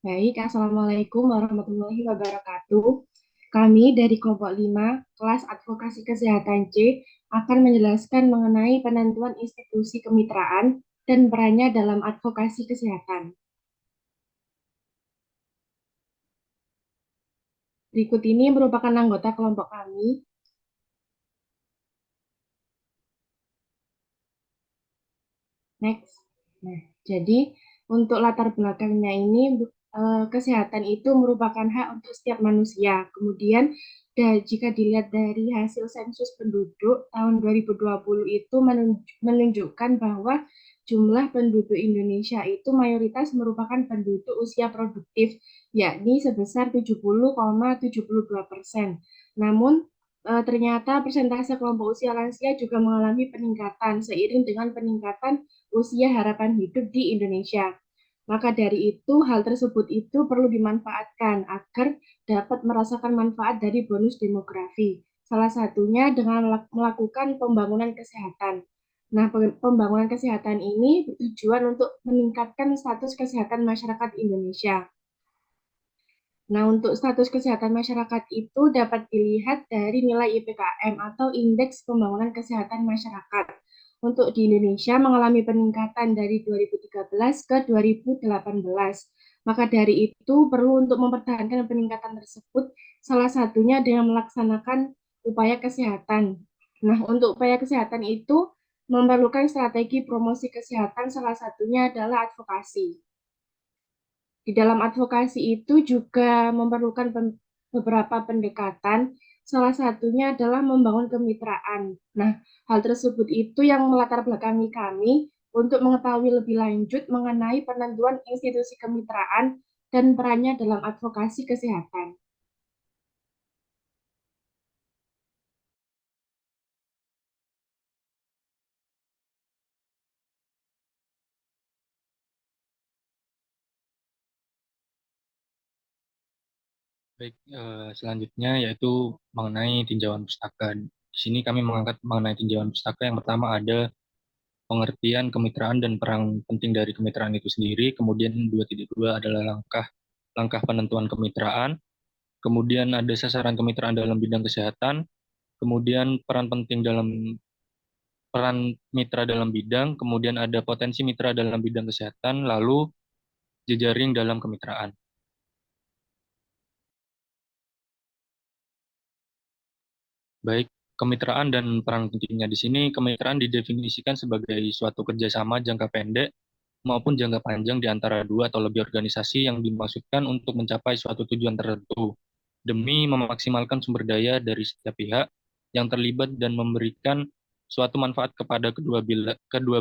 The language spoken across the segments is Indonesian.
Baik, Assalamualaikum warahmatullahi wabarakatuh. Kami dari kelompok 5 kelas advokasi kesehatan C, akan menjelaskan mengenai penentuan institusi kemitraan dan perannya dalam advokasi kesehatan. Berikut ini merupakan anggota kelompok kami. Next. Nah, jadi untuk latar belakangnya ini, kesehatan itu merupakan hak untuk setiap manusia. Kemudian, jika dilihat dari hasil sensus penduduk tahun 2020 itu menunjukkan bahwa jumlah penduduk Indonesia itu mayoritas merupakan penduduk usia produktif, yakni sebesar 70,72%. Namun, ternyata persentase kelompok usia lansia juga mengalami peningkatan seiring dengan peningkatan usia harapan hidup di Indonesia. Maka dari itu, hal tersebut itu perlu dimanfaatkan agar dapat merasakan manfaat dari bonus demografi. Salah satunya dengan melakukan pembangunan kesehatan. Nah, pembangunan kesehatan ini bertujuan untuk meningkatkan status kesehatan masyarakat Indonesia. Nah, untuk status kesehatan masyarakat itu dapat dilihat dari nilai IPKM atau Indeks Pembangunan Kesehatan Masyarakat. Untuk di Indonesia mengalami peningkatan dari 2013 ke 2018. Maka dari itu perlu untuk mempertahankan peningkatan tersebut, salah satunya dengan melaksanakan upaya kesehatan. Nah, untuk upaya kesehatan itu memerlukan strategi promosi kesehatan, salah satunya adalah advokasi. Di dalam advokasi itu juga memerlukan beberapa pendekatan, salah satunya adalah membangun kemitraan. Nah, hal tersebut itu yang melatar belakangi kami untuk mengetahui lebih lanjut mengenai penentuan institusi kemitraan dan perannya dalam advokasi kesehatan. Baik, selanjutnya yaitu mengenai tinjauan pustaka. Di sini kami mengangkat mengenai tinjauan pustaka. Yang pertama ada pengertian kemitraan dan peran penting dari kemitraan itu sendiri. Kemudian 2.2 adalah langkah penentuan kemitraan. Kemudian ada sasaran kemitraan dalam bidang kesehatan. Kemudian peran mitra dalam bidang. Kemudian ada potensi mitra dalam bidang kesehatan. Lalu jejaring dalam kemitraan. Baik, kemitraan dan peran pentingnya di sini, kemitraan didefinisikan sebagai suatu kerjasama jangka pendek maupun jangka panjang di antara dua atau lebih organisasi yang dimaksudkan untuk mencapai suatu tujuan tertentu demi memaksimalkan sumber daya dari setiap pihak yang terlibat dan memberikan suatu manfaat kepada kedua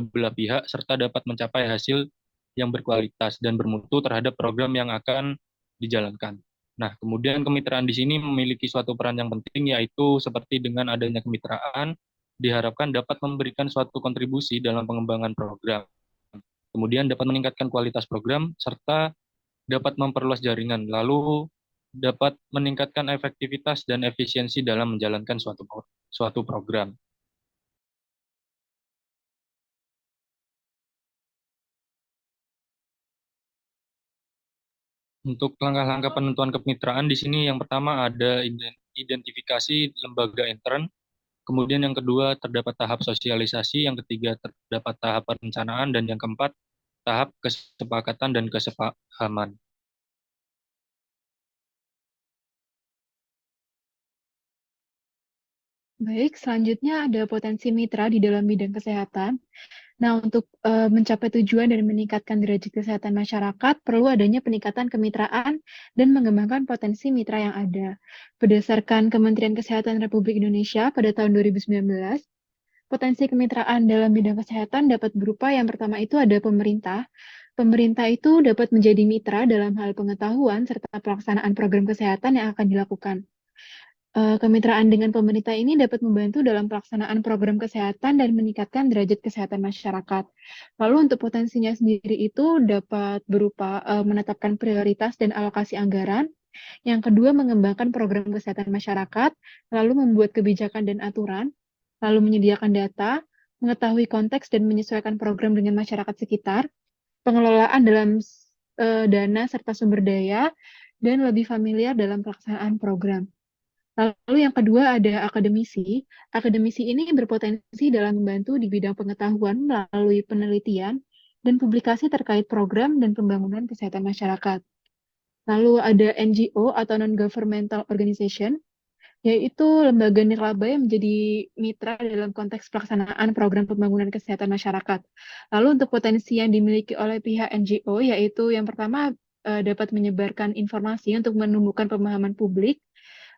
belah pihak serta dapat mencapai hasil yang berkualitas dan bermutu terhadap program yang akan dijalankan. Nah, kemudian kemitraan di sini memiliki suatu peran yang penting, yaitu seperti dengan adanya kemitraan, diharapkan dapat memberikan suatu kontribusi dalam pengembangan program. Kemudian dapat meningkatkan kualitas program, serta dapat memperluas jaringan, lalu dapat meningkatkan efektivitas dan efisiensi dalam menjalankan suatu program. Untuk langkah-langkah penentuan kemitraan di sini yang pertama ada identifikasi lembaga intern. Kemudian yang kedua terdapat tahap sosialisasi, yang ketiga terdapat tahap perencanaan, dan yang keempat tahap kesepakatan dan kesepahaman. Baik, selanjutnya ada potensi mitra di dalam bidang kesehatan. Nah, untuk mencapai tujuan dan meningkatkan derajat kesehatan masyarakat, perlu adanya peningkatan kemitraan dan mengembangkan potensi mitra yang ada. Berdasarkan Kementerian Kesehatan Republik Indonesia pada tahun 2019, potensi kemitraan dalam bidang kesehatan dapat berupa yang pertama itu ada pemerintah. Pemerintah itu dapat menjadi mitra dalam hal pengetahuan serta pelaksanaan program kesehatan yang akan dilakukan. Kemitraan dengan pemerintah ini dapat membantu dalam pelaksanaan program kesehatan dan meningkatkan derajat kesehatan masyarakat. Lalu untuk potensinya sendiri itu dapat berupa menetapkan prioritas dan alokasi anggaran. Yang kedua, mengembangkan program kesehatan masyarakat, lalu membuat kebijakan dan aturan, lalu menyediakan data, mengetahui konteks dan menyesuaikan program dengan masyarakat sekitar, pengelolaan dalam dana serta sumber daya, dan lebih familiar dalam pelaksanaan program. Lalu yang kedua ada akademisi. Akademisi ini berpotensi dalam membantu di bidang pengetahuan melalui penelitian dan publikasi terkait program dan pembangunan kesehatan masyarakat. Lalu ada NGO atau Non-Governmental Organization, yaitu lembaga nirlaba yang menjadi mitra dalam konteks pelaksanaan program pembangunan kesehatan masyarakat. Lalu untuk potensi yang dimiliki oleh pihak NGO, yaitu yang pertama dapat menyebarkan informasi untuk menumbuhkan pemahaman publik,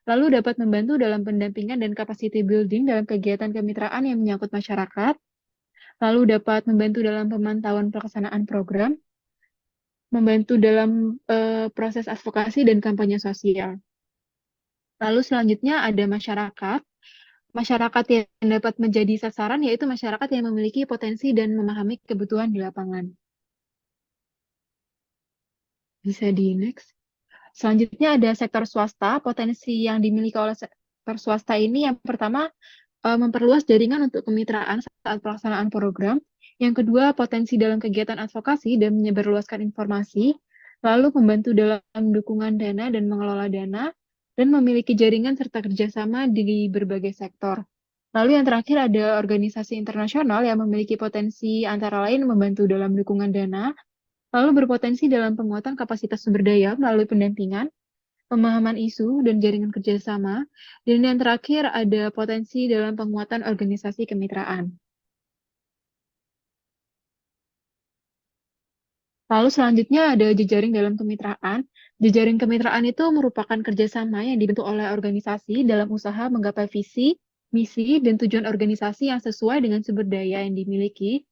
lalu dapat membantu dalam pendampingan dan capacity building dalam kegiatan kemitraan yang menyangkut masyarakat, lalu dapat membantu dalam pemantauan pelaksanaan program, membantu dalam proses advokasi dan kampanye sosial. Lalu selanjutnya ada masyarakat. Masyarakat yang dapat menjadi sasaran yaitu masyarakat yang memiliki potensi dan memahami kebutuhan di lapangan. Bisa di next. Selanjutnya ada sektor swasta. Potensi yang dimiliki oleh sektor swasta ini yang pertama memperluas jaringan untuk kemitraan saat pelaksanaan program. Yang kedua, potensi dalam kegiatan advokasi dan menyebarluaskan informasi. Lalu membantu dalam dukungan dana dan mengelola dana. Dan memiliki jaringan serta kerjasama di berbagai sektor. Lalu yang terakhir ada organisasi internasional yang memiliki potensi antara lain membantu dalam dukungan dana, lalu berpotensi dalam penguatan kapasitas sumber daya melalui pendampingan, pemahaman isu, dan jaringan kerjasama. Dan yang terakhir ada potensi dalam penguatan organisasi kemitraan. Lalu selanjutnya ada jejaring dalam kemitraan. Jejaring kemitraan itu merupakan kerjasama yang dibentuk oleh organisasi dalam usaha menggapai visi, misi, dan tujuan organisasi yang sesuai dengan sumber daya yang dimiliki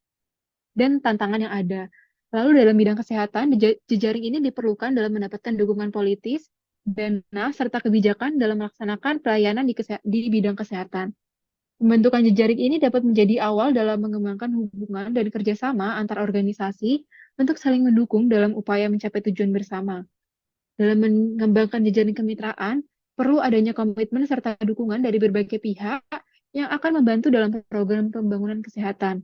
dan tantangan yang ada. Lalu dalam bidang kesehatan, jejaring ini diperlukan dalam mendapatkan dukungan politis, dana, serta kebijakan dalam melaksanakan pelayanan di bidang kesehatan. Pembentukan jejaring ini dapat menjadi awal dalam mengembangkan hubungan dan kerjasama antar organisasi untuk saling mendukung dalam upaya mencapai tujuan bersama. Dalam mengembangkan jejaring kemitraan, perlu adanya komitmen serta dukungan dari berbagai pihak yang akan membantu dalam program pembangunan kesehatan.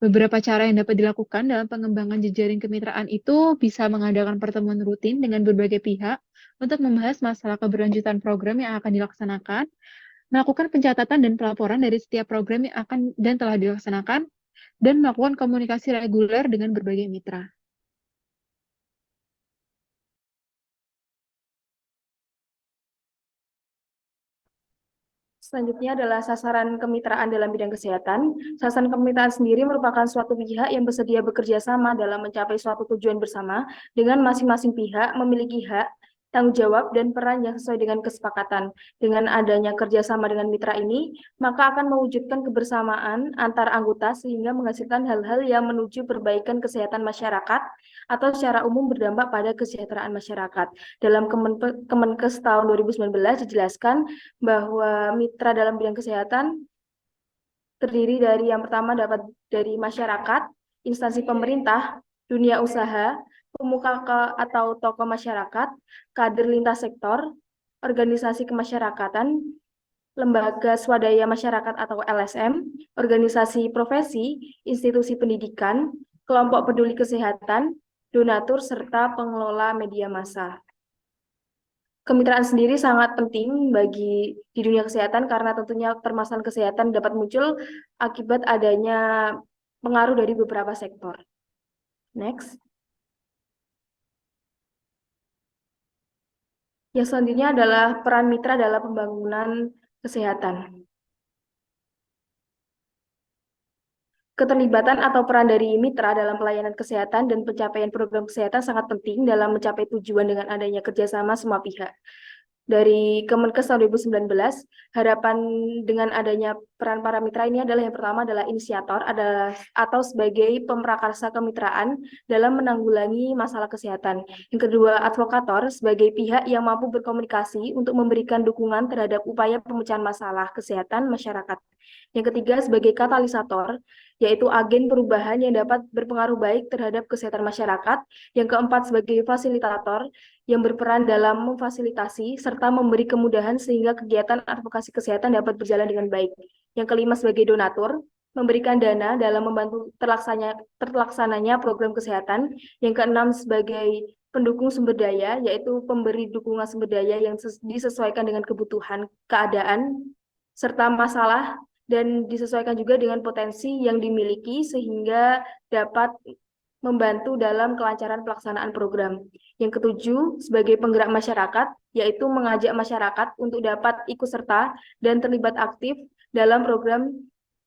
Beberapa cara yang dapat dilakukan dalam pengembangan jejaring kemitraan itu bisa mengadakan pertemuan rutin dengan berbagai pihak untuk membahas masalah keberlanjutan program yang akan dilaksanakan, melakukan pencatatan dan pelaporan dari setiap program yang akan dan telah dilaksanakan, dan melakukan komunikasi reguler dengan berbagai mitra. Selanjutnya adalah sasaran kemitraan dalam bidang kesehatan. Sasaran kemitraan sendiri merupakan suatu pihak yang bersedia bekerja sama dalam mencapai suatu tujuan bersama dengan masing-masing pihak memiliki hak, tanggung jawab, dan peran yang sesuai dengan kesepakatan. Dengan adanya kerjasama dengan mitra ini, maka akan mewujudkan kebersamaan antar anggota sehingga menghasilkan hal-hal yang menuju perbaikan kesehatan masyarakat atau secara umum berdampak pada kesejahteraan masyarakat. Dalam Kemenkes tahun 2019 dijelaskan bahwa mitra dalam bidang kesehatan terdiri dari yang pertama dapat dari masyarakat, instansi pemerintah, dunia usaha, pemuka atau tokoh masyarakat, kader lintas sektor, organisasi kemasyarakatan, lembaga swadaya masyarakat atau LSM, organisasi profesi, institusi pendidikan, kelompok peduli kesehatan, donatur, serta pengelola media massa. Kemitraan sendiri sangat penting bagi di dunia kesehatan karena tentunya permasalahan kesehatan dapat muncul akibat adanya pengaruh dari beberapa sektor. Next. Yang selanjutnya adalah peran mitra dalam pembangunan kesehatan. Keterlibatan atau peran dari mitra dalam pelayanan kesehatan dan pencapaian program kesehatan sangat penting dalam mencapai tujuan dengan adanya kerjasama semua pihak. Dari Kemenkes tahun 2019, harapan dengan adanya peran para mitra ini adalah yang pertama adalah inisiator atau sebagai pemrakarsa kemitraan dalam menanggulangi masalah kesehatan. Yang kedua, advokator sebagai pihak yang mampu berkomunikasi untuk memberikan dukungan terhadap upaya pemecahan masalah kesehatan masyarakat. Yang ketiga, sebagai katalisator, yaitu agen perubahan yang dapat berpengaruh baik terhadap kesehatan masyarakat. Yang keempat, sebagai fasilitator yang berperan dalam memfasilitasi serta memberi kemudahan sehingga kegiatan advokasi kesehatan dapat berjalan dengan baik. Yang kelima, sebagai donatur, memberikan dana dalam membantu terlaksananya program kesehatan. Yang keenam, sebagai pendukung sumber daya, yaitu pemberi dukungan sumber daya yang disesuaikan dengan kebutuhan, keadaan, serta masalah, dan disesuaikan juga dengan potensi yang dimiliki sehingga dapat membantu dalam kelancaran pelaksanaan program. Yang ketujuh, sebagai penggerak masyarakat, yaitu mengajak masyarakat untuk dapat ikut serta dan terlibat aktif dalam program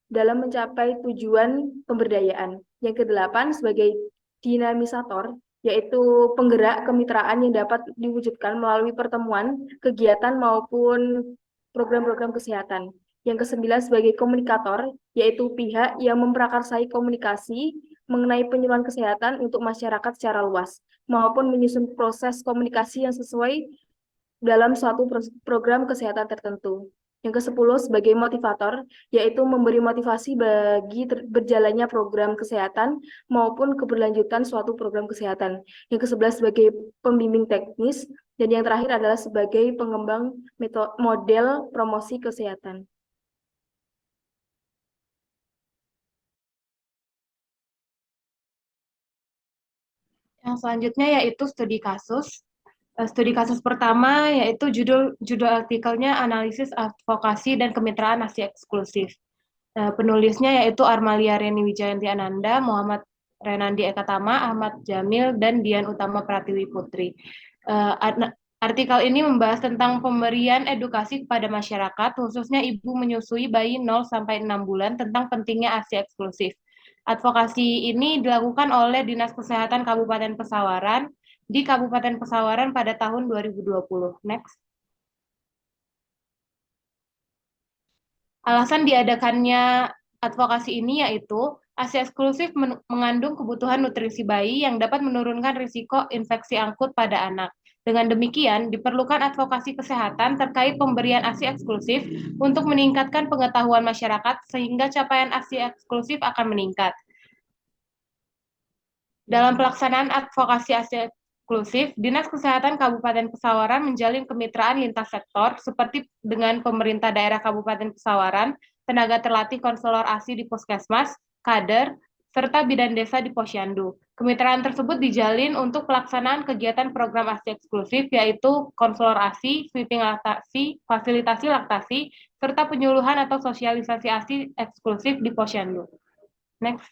dalam mencapai tujuan pemberdayaan. Yang kedelapan, sebagai dinamisator, yaitu penggerak kemitraan yang dapat diwujudkan melalui pertemuan, kegiatan, maupun program-program kesehatan. Yang kesembilan, sebagai komunikator, yaitu pihak yang memprakarsai komunikasi mengenai penyuluhan kesehatan untuk masyarakat secara luas, maupun menyusun proses komunikasi yang sesuai dalam suatu program kesehatan tertentu. Yang ke-10 sebagai motivator, yaitu memberi motivasi bagi berjalannya program kesehatan maupun keberlanjutan suatu program kesehatan. Yang ke-11 sebagai pembimbing teknis, dan yang terakhir adalah sebagai pengembang model promosi kesehatan. Yang selanjutnya yaitu studi kasus. Studi kasus pertama yaitu judul artikelnya Analisis Advokasi dan Kemitraan ASI Eksklusif. Penulisnya yaitu Armalia Reni Wijayanti Ananda, Muhammad Renandi Ekatama, Ahmad Jamil, dan Dian Utama Pratiwi Putri. Artikel ini membahas tentang pemberian edukasi kepada masyarakat, khususnya ibu menyusui bayi 0-6 bulan tentang pentingnya ASI eksklusif. Advokasi ini dilakukan oleh Dinas Kesehatan Kabupaten Pesawaran di Kabupaten Pesawaran pada tahun 2020. Next. Alasan diadakannya advokasi ini yaitu ASI eksklusif mengandung kebutuhan nutrisi bayi yang dapat menurunkan risiko infeksi akut pada anak. Dengan demikian, diperlukan advokasi kesehatan terkait pemberian ASI eksklusif untuk meningkatkan pengetahuan masyarakat sehingga capaian ASI eksklusif akan meningkat. Dalam pelaksanaan advokasi ASI eksklusif, Dinas Kesehatan Kabupaten Pesawaran menjalin kemitraan lintas sektor seperti dengan pemerintah daerah Kabupaten Pesawaran, tenaga terlatih konselor ASI di Puskesmas, kader, serta bidan desa di Posyandu. Kemitraan tersebut dijalin untuk pelaksanaan kegiatan program ASI eksklusif, yaitu konselor ASI, sweeping laktasi, fasilitasi laktasi, serta penyuluhan atau sosialisasi ASI eksklusif di Posyandu. Next.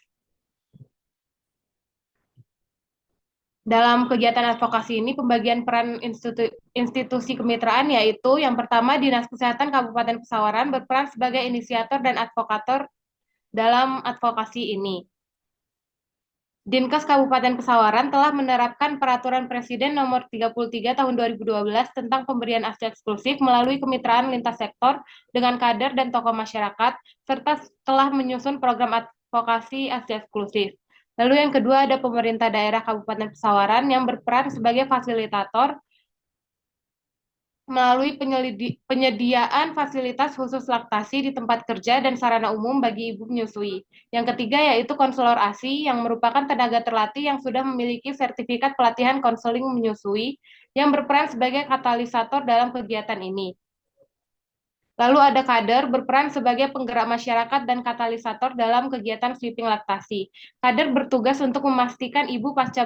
Dalam kegiatan advokasi ini, pembagian peran institusi kemitraan yaitu yang pertama, Dinas Kesehatan Kabupaten Pesawaran berperan sebagai inisiator dan advokator dalam advokasi ini. Dinkes Kabupaten Pesawaran telah menerapkan Peraturan Presiden Nomor 33 Tahun 2012 tentang pemberian ASI eksklusif melalui kemitraan lintas sektor dengan kader dan tokoh masyarakat, serta telah menyusun program advokasi ASI eksklusif. Lalu yang kedua ada pemerintah daerah Kabupaten Pesawaran yang berperan sebagai fasilitator melalui penyediaan fasilitas khusus laktasi di tempat kerja dan sarana umum bagi ibu menyusui. Yang ketiga yaitu konselor ASI yang merupakan tenaga terlatih yang sudah memiliki sertifikat pelatihan konseling menyusui yang berperan sebagai katalisator dalam kegiatan ini. Lalu ada kader berperan sebagai penggerak masyarakat dan katalisator dalam kegiatan sweeping laktasi. Kader bertugas untuk memastikan ibu pasca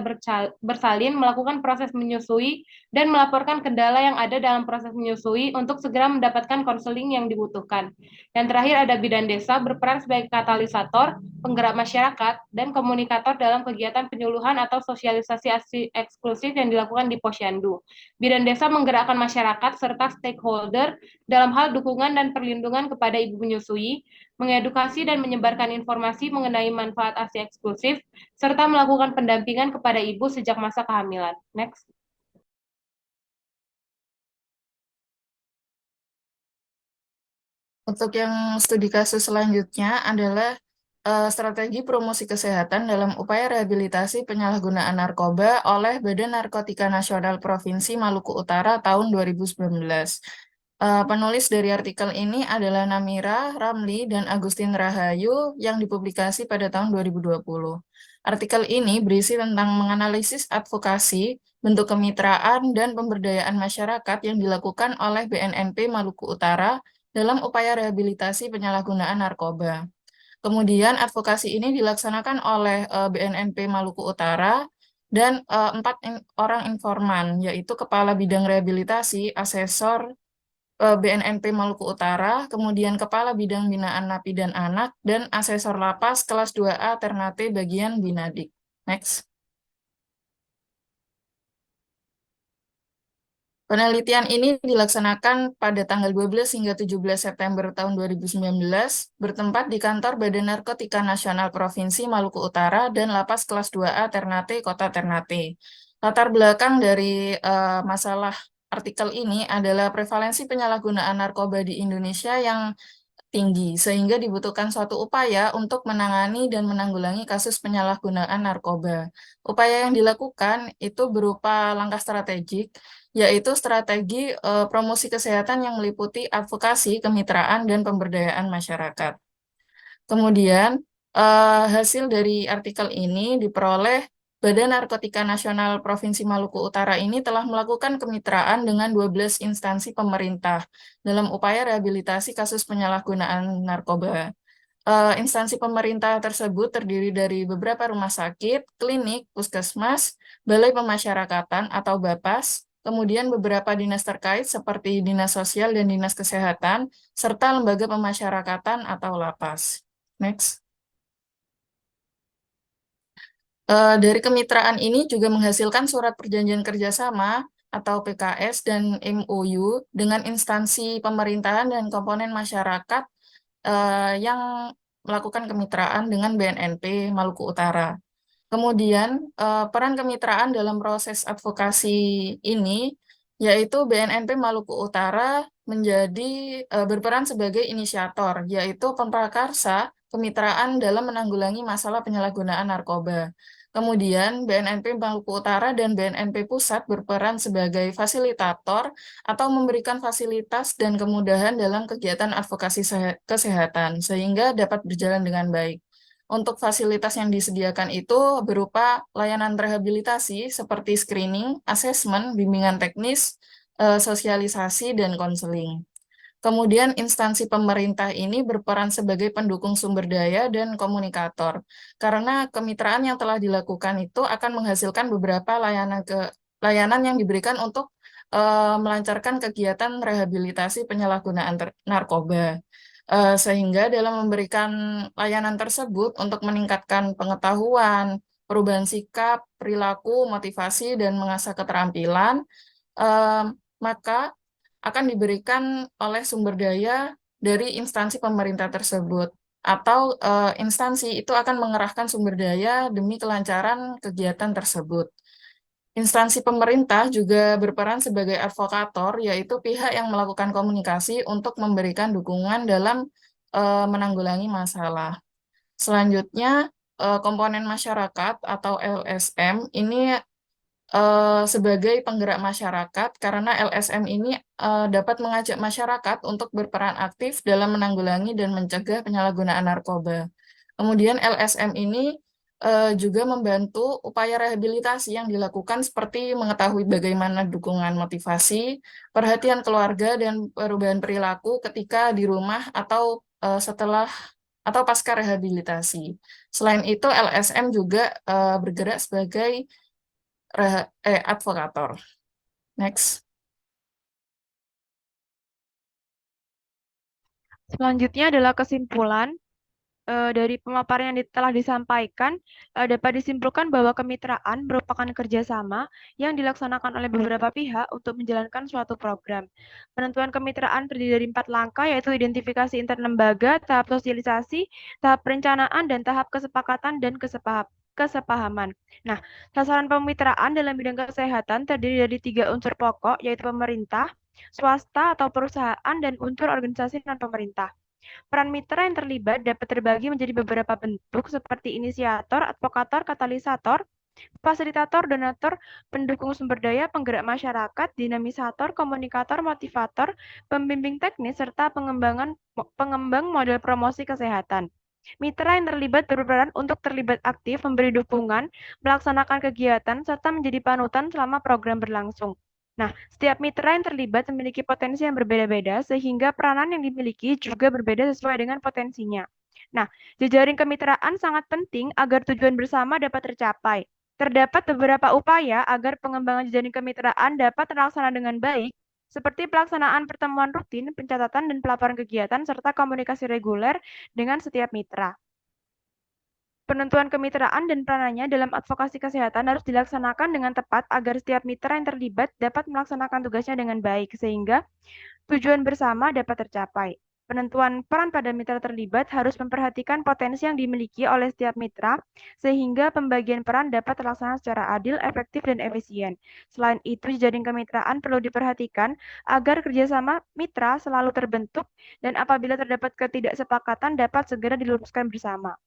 bersalin melakukan proses menyusui dan melaporkan kendala yang ada dalam proses menyusui untuk segera mendapatkan konseling yang dibutuhkan. Yang terakhir ada bidan desa berperan sebagai katalisator, penggerak masyarakat, dan komunikator dalam kegiatan penyuluhan atau sosialisasi ASI eksklusif yang dilakukan di Posyandu. Bidan desa menggerakkan masyarakat serta stakeholder dalam hal dukungan dan perlindungan kepada ibu menyusui, mengedukasi dan menyebarkan informasi mengenai manfaat ASI eksklusif, serta melakukan pendampingan kepada ibu sejak masa kehamilan. Next. Untuk yang studi kasus selanjutnya adalah strategi promosi kesehatan dalam upaya rehabilitasi penyalahgunaan narkoba oleh Badan Narkotika Nasional Provinsi Maluku Utara tahun 2019. Penulis dari artikel ini adalah Namira Ramli dan Agustin Rahayu yang dipublikasi pada tahun 2020. Artikel ini berisi tentang menganalisis advokasi, bentuk kemitraan, dan pemberdayaan masyarakat yang dilakukan oleh BNNP Maluku Utara dalam upaya rehabilitasi penyalahgunaan narkoba. Kemudian advokasi ini dilaksanakan oleh BNNP Maluku Utara dan 4 orang informan, yaitu Kepala Bidang Rehabilitasi, Asesor BNNP Maluku Utara, kemudian Kepala Bidang Binaan Napi dan Anak, dan Asesor Lapas kelas 2A Ternate bagian Binadik. Next. Penelitian ini dilaksanakan pada tanggal 12 hingga 17 September tahun 2019, bertempat di kantor Badan Narkotika Nasional Provinsi Maluku Utara dan Lapas kelas 2A Ternate, Kota Ternate. Latar belakang dari masalah artikel ini adalah prevalensi penyalahgunaan narkoba di Indonesia yang tinggi, sehingga dibutuhkan suatu upaya untuk menangani dan menanggulangi kasus penyalahgunaan narkoba. Upaya yang dilakukan itu berupa langkah strategik, yaitu strategi promosi kesehatan yang meliputi advokasi, kemitraan, dan pemberdayaan masyarakat. Kemudian, hasil dari artikel ini diperoleh Badan Narkotika Nasional Provinsi Maluku Utara ini telah melakukan kemitraan dengan 12 instansi pemerintah dalam upaya rehabilitasi kasus penyalahgunaan narkoba. Instansi pemerintah tersebut terdiri dari beberapa rumah sakit, klinik, puskesmas, balai pemasyarakatan atau BAPAS, kemudian beberapa dinas terkait seperti Dinas Sosial dan Dinas Kesehatan, serta lembaga pemasyarakatan atau lapas. Next. Dari kemitraan ini juga menghasilkan surat perjanjian kerjasama atau PKS dan MOU dengan instansi pemerintahan dan komponen masyarakat yang melakukan kemitraan dengan BNNP Maluku Utara. Kemudian peran kemitraan dalam proses advokasi ini yaitu BNNP Maluku Utara menjadi berperan sebagai inisiator, yaitu pemprakarsa kemitraan dalam menanggulangi masalah penyalahgunaan narkoba. Kemudian BNNP Maluku Utara dan BNNP Pusat berperan sebagai fasilitator atau memberikan fasilitas dan kemudahan dalam kegiatan advokasi kesehatan, sehingga dapat berjalan dengan baik. Untuk fasilitas yang disediakan itu berupa layanan rehabilitasi seperti screening, asesmen, bimbingan teknis, sosialisasi, dan konseling. Kemudian instansi pemerintah ini berperan sebagai pendukung sumber daya dan komunikator. Karena kemitraan yang telah dilakukan itu akan menghasilkan beberapa layanan yang diberikan untuk melancarkan kegiatan rehabilitasi penyalahgunaan narkoba. Sehingga dalam memberikan layanan tersebut untuk meningkatkan pengetahuan, perubahan sikap, perilaku, motivasi, dan mengasah keterampilan, maka akan diberikan oleh sumber daya dari instansi pemerintah tersebut. Atau instansi itu akan mengerahkan sumber daya demi kelancaran kegiatan tersebut. Instansi pemerintah juga berperan sebagai advokator, yaitu pihak yang melakukan komunikasi untuk memberikan dukungan dalam menanggulangi masalah. Selanjutnya, komponen masyarakat atau LSM ini sebagai penggerak masyarakat, karena LSM ini dapat mengajak masyarakat untuk berperan aktif dalam menanggulangi dan mencegah penyalahgunaan narkoba. Kemudian LSM ini juga membantu upaya rehabilitasi yang dilakukan seperti mengetahui bagaimana dukungan motivasi, perhatian keluarga, dan perubahan perilaku ketika di rumah atau setelah atau pasca rehabilitasi. Selain itu, LSM juga bergerak sebagai advokator. Next. Selanjutnya adalah kesimpulan dari pemaparan yang telah disampaikan. Dapat disimpulkan bahwa kemitraan merupakan kerjasama yang dilaksanakan oleh beberapa pihak untuk menjalankan suatu program. Penentuan kemitraan terdiri dari 4 langkah, yaitu identifikasi inter lembaga, tahap sosialisasi, tahap perencanaan, dan tahap kesepakatan dan kesepahaman. Nah, sasaran pemitraan dalam bidang kesehatan terdiri dari 3 unsur pokok, yaitu pemerintah, swasta atau perusahaan, dan unsur organisasi non-pemerintah. Peran mitra yang terlibat dapat terbagi menjadi beberapa bentuk seperti inisiator, advokator, katalisator, fasilitator, donatur, pendukung sumber daya, penggerak masyarakat, dinamisator, komunikator, motivator, pembimbing teknis, serta pengembang model promosi kesehatan. Mitra yang terlibat berperan untuk terlibat aktif, memberi dukungan, melaksanakan kegiatan, serta menjadi panutan selama program berlangsung. Nah, setiap mitra yang terlibat memiliki potensi yang berbeda-beda, sehingga peranan yang dimiliki juga berbeda sesuai dengan potensinya. Nah, jejaring kemitraan sangat penting agar tujuan bersama dapat tercapai. Terdapat beberapa upaya agar pengembangan jejaring kemitraan dapat terlaksana dengan baik, seperti pelaksanaan pertemuan rutin, pencatatan dan pelaporan kegiatan, serta komunikasi reguler dengan setiap mitra. Penentuan kemitraan dan peranannya dalam advokasi kesehatan harus dilaksanakan dengan tepat agar setiap mitra yang terlibat dapat melaksanakan tugasnya dengan baik, sehingga tujuan bersama dapat tercapai. Penentuan peran pada mitra terlibat harus memperhatikan potensi yang dimiliki oleh setiap mitra, sehingga pembagian peran dapat terlaksana secara adil, efektif, dan efisien. Selain itu, jejaring kemitraan perlu diperhatikan agar kerjasama mitra selalu terbentuk, dan apabila terdapat ketidaksepakatan dapat segera diluruskan bersama.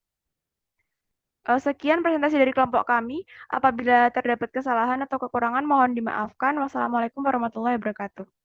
Sekian presentasi dari kelompok kami. Apabila terdapat kesalahan atau kekurangan, mohon dimaafkan. Wassalamualaikum warahmatullahi wabarakatuh.